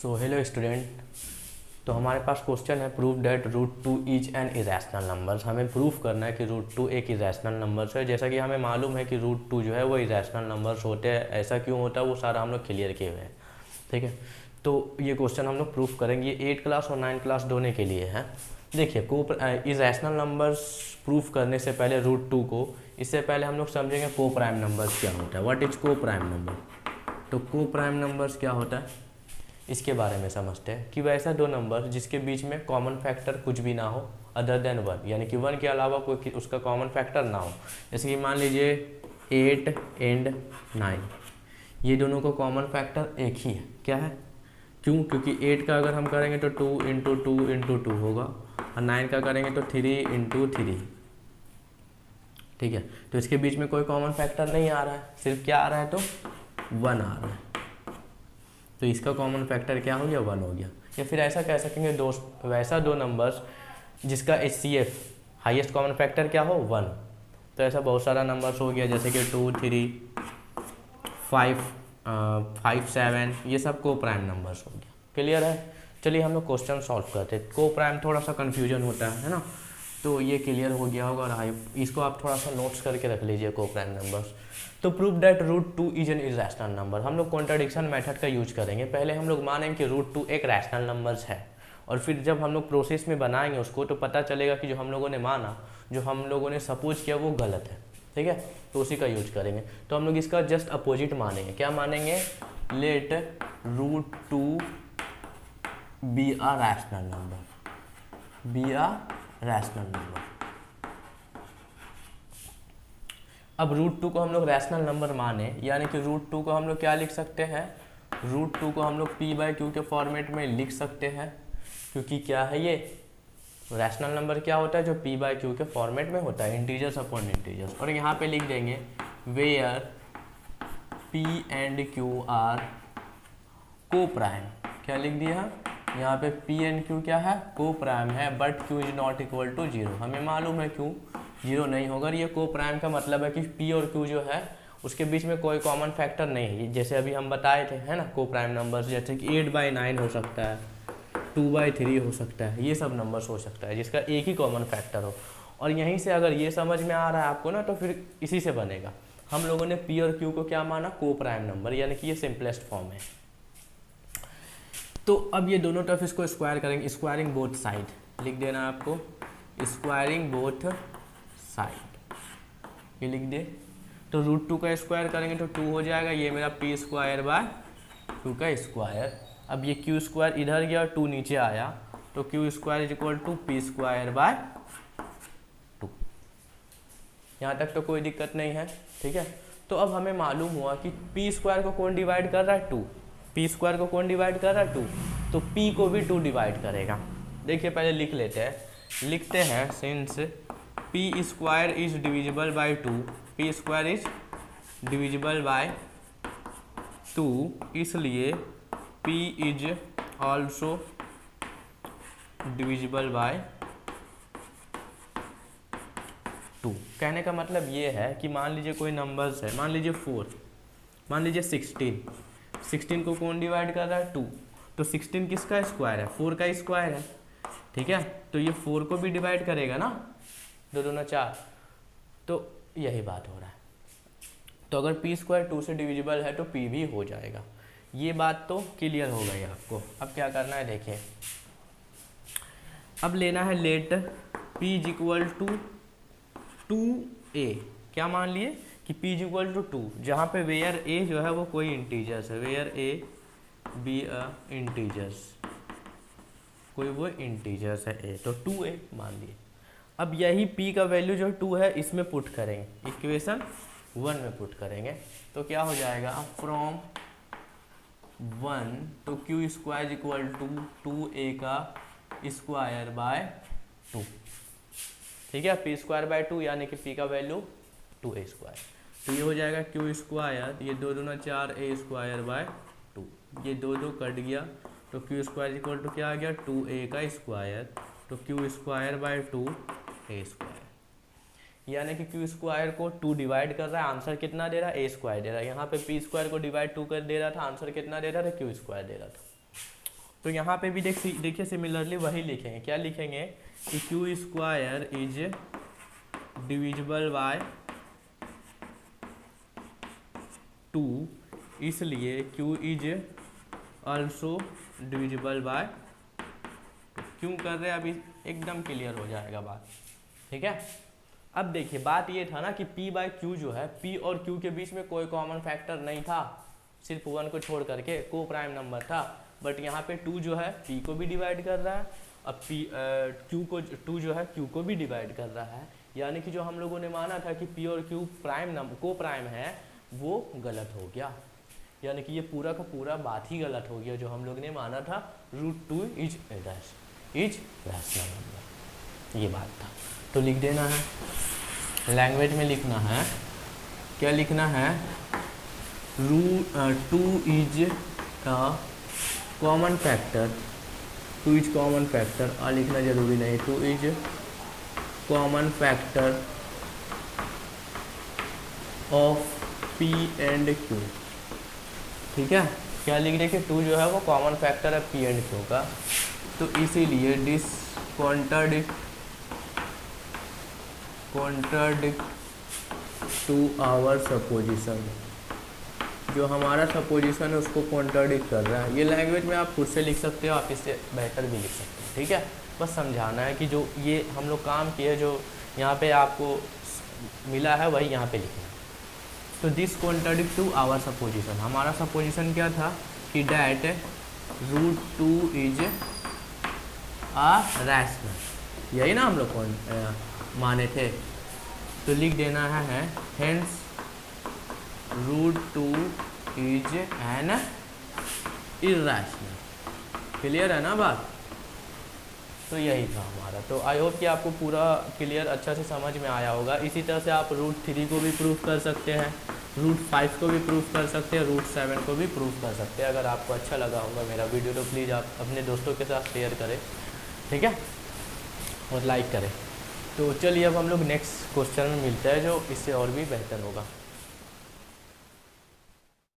So hello student. तो हमारे पास क्वेश्चन है prove that root two is an irrational numbers. हमें प्रूफ करना है कि रूट टू एक इरेशनल नंबर्स है। जैसा कि हमें मालूम है कि रूट टू जो है वो इरेशनल नंबर्स होते हैं। ऐसा क्यों होता है वो सारा हम लोग क्लियर किए हुए हैं। ठीक है, तो ये क्वेश्चन हम लोग प्रूफ करेंगे। ये 8 क्लास और 9 क्लास दोनों के लिए है। देखिए इरेशनल नंबर्स प्रूफ करने से पहले रूट टू को, इससे पहले हम लोग समझेंगे को प्राइम नंबर्स क्या होता है। व्हाट इज को प्राइम नंबर। तो को प्राइम नंबर्स क्या होता है इसके बारे में समझते हैं कि वैसा दो नंबर जिसके बीच में कॉमन फैक्टर कुछ भी ना हो अदर देन वन, यानी कि वन के अलावा कोई उसका कॉमन फैक्टर ना हो। जैसे कि मान लीजिए 8 एंड 9, ये दोनों को कॉमन फैक्टर एक ही है। क्या है? क्यों? क्योंकि 8 का अगर हम करेंगे तो 2 इंटू 2 इंटू 2 होगा और 9 का करेंगे तो 3 इंटू 3। ठीक है, तो इसके बीच में कोई कॉमन फैक्टर नहीं आ रहा है, सिर्फ क्या आ रहा है तो 1 आ रहा है। तो इसका कॉमन फैक्टर क्या हो गया? 1 हो गया। या फिर ऐसा कह सकेंगे वैसा दो नंबर्स जिसका HCF हाईएस्ट कॉमन फैक्टर क्या हो? 1। तो ऐसा बहुत सारा नंबर्स हो गया जैसे कि 2, 3, 5, 7, ये सब को प्राइम नंबर्स हो गया। क्लियर है? चलिए हम लोग क्वेश्चन सॉल्व करते हैं। को प्राइम थोड़ा सा कन्फ्यूजन होता है ना, तो ये क्लियर हो गया होगा और इसको आप थोड़ा सा नोट्स करके रख लीजिए। को प्राइम नंबर्स तो prove that root two is an irrational number. हम लोग कॉन्ट्राडिक्शन मेथड का यूज करेंगे। पहले हम लोग मानेंगे कि रूट टू एक रैशनल नंबर्स है, और फिर जब हम लोग प्रोसेस में बनाएंगे उसको तो पता चलेगा कि जो हम लोगों ने माना, जो हम लोगों ने सपोज किया वो गलत है। ठीक है, तो उसी का यूज करेंगे। तो हम लोग इसका जस्ट अपोजिट मानेंगे। क्या मानेंगे? Let root two be a rational number, be a rational number. अब रूट टू को हम लोग रैशनल नंबर माने, यानी कि रूट टू को हम लोग क्या लिख सकते हैं? रूट टू को हम लोग p/q के फॉर्मेट में लिख सकते हैं, क्योंकि क्या है ये रैशनल नंबर क्या होता है? जो p/q के फॉर्मेट में होता है, इंटीजर्स अपॉन इंटीजर्स। और यहाँ पे लिख देंगे where p and q are coprime. क्या लिख दिया यहाँ पे? p एंड q क्या है? को प्राइम है, but q is not equal to 0। हमें मालूम है q 0 नहीं होगा। ये को प्राइम का मतलब है कि p और q जो है उसके बीच में कोई कॉमन फैक्टर नहीं है। जैसे अभी हम बताए थे है ना, को प्राइम नंबर्स जैसे कि 8/9 हो सकता है, 2/3 हो सकता है, ये सब नंबर्स हो सकता है जिसका एक ही कॉमन फैक्टर हो। और यहीं से अगर ये समझ में आ रहा है आपको ना, तो फिर इसी से बनेगा। हम लोगों ने p और q को क्या माना? को प्राइम नंबर, यानी कि ये सिंपलेस्ट फॉर्म है। तो अब ये दोनों तरफ इसको स्क्वायर करेंगे। स्क्वायरिंग बोथ साइड लिख देना है आपको, स्क्वायरिंग बोथ साइड, ये लिख दे। तो रूट टू का स्क्वायर करेंगे तो 2 हो जाएगा। ये मेरा p²/2 का स्क्वायर। अब ये q² इधर गया और 2 नीचे आया, तो q² = p²/2। यहाँ तक तो कोई दिक्कत नहीं है। ठीक है, तो अब हमें मालूम हुआ कि p² को कौन डिवाइड कर रहा है? 2। p² को कौन डिवाइड कर रहा है? 2। तो p को भी 2 डिवाइड करेगा। देखिए पहले लिख लेते हैं, लिखते हैं since p² is divisible by 2, p² is divisible by 2, इसलिए p is also divisible by 2। कहने का मतलब ये है कि मान लीजिए कोई नंबर्स है, मान लीजिए 4, मान लीजिए 16 को कौन डिवाइड कर रहा है? 2। तो 16 किसका स्क्वायर है? 4 का स्क्वायर है। ठीक है, तो ये 4 को भी डिवाइड करेगा ना, 2 दूना 4। तो यही बात हो रहा है। तो अगर p² 2 से डिविजिबल है तो p भी हो जाएगा। ये बात तो क्लियर हो गई आपको। अब क्या करना है देखिए, अब लेना है लेट p = 2a। क्या मान लिए कि p = 2, जहाँ पे वेयर a जो है वो कोई इंटीजर्स है, where a be a integers, कोई वो इंटीजर्स है a, तो 2a मान लिए। अब यही p का वैल्यू जो 2 है इसमें पुट करेंगे, इक्वेशन 1 में पुट करेंगे, तो क्या हो जाएगा? फ्रॉम 1 तो q² = 2a का स्क्वायर बाय 2। ठीक है, p²/2 यानी कि p का वैल्यू 2a²। तो ये हो जाएगा q², ये 2 दूना 4 a² बाय 2, ये 2 कट गया, तो q² क्या आ गया? 2a का स्क्वायर, तो q²/2 a², यानी कि q² को 2 डिवाइड कर रहा है, आंसर कितना दे रहा है? a² दे रहा है। यहाँ पे p² को डिवाइड 2 कर दे रहा था, आंसर कितना दे रहा था? q² दे रहा था। तो यहाँ पे भी देखिए सिमिलरली वही लिखेंगे, क्या लिखेंगे कि Q square is divisible by 2, इसलिए Q is also divisible by, क्यों कर रहे हैं अभी एकदम क्लियर हो जाएगा बात, ठीक है। अब देखिए बात ये था ना कि P बाय क्यू जो है, P और Q के बीच में कोई कॉमन फैक्टर नहीं था, सिर्फ 1 को छोड़ करके को प्राइम नंबर था, बट यहाँ पे 2 जो है P को भी डिवाइड कर रहा है, अब Q को 2 जो है Q को भी डिवाइड कर रहा है, यानी कि जो हम लोगों ने माना था कि P और Q प्राइम नंबर को प्राइम है वो गलत हो गया, यानी कि ये पूरा का पूरा बात ही गलत हो गया। जो हम लोग ने माना था √2 इज रैशनल नंबर, ये बात था। तो लिख देना है, लैंग्वेज में लिखना है, क्या लिखना है, √2 is common factor, 2 is common factor, और लिखना जरूरी नहीं, 2 is common factor of P and Q, ठीक है। क्या लिख रहे कि 2 जो है वो कॉमन फैक्टर है P एंड Q का, तो इसीलिए this contradict to our supposition, जो हमारा सपोजिशन है उसको कॉन्ट्राडिक्ट कर रहा है। ये लैंग्वेज में आप खुद से लिख सकते हो, आप इससे बेहतर भी लिख सकते हो, ठीक है। बस समझाना है कि जो ये हम लोग काम किए, जो यहाँ पे आपको मिला है वही यहाँ पे लिखना है। तो this contradict to our supposition, हमारा सपोजिशन क्या था कि डैट √2 इज आ रैशनल, यही ना हम लोग माने थे। तो लिख देना है hence √2 is an irrational, clear है ना बात। तो यही था हमारा। तो आई होप कि आपको पूरा क्लियर अच्छा से समझ में आया होगा। इसी तरह से आप √3 को भी प्रूफ कर सकते हैं, √5 को भी प्रूफ कर सकते हैं, √7 को भी प्रूफ कर सकते हैं। अगर आपको अच्छा लगा होगा मेरा वीडियो तो प्लीज़ आप अपने दोस्तों के साथ शेयर करें, ठीक है, और लाइक करें। तो चलिए अब हम लोग नेक्स्ट क्वेश्चन में मिलते हैं जो इससे और भी बेहतर होगा।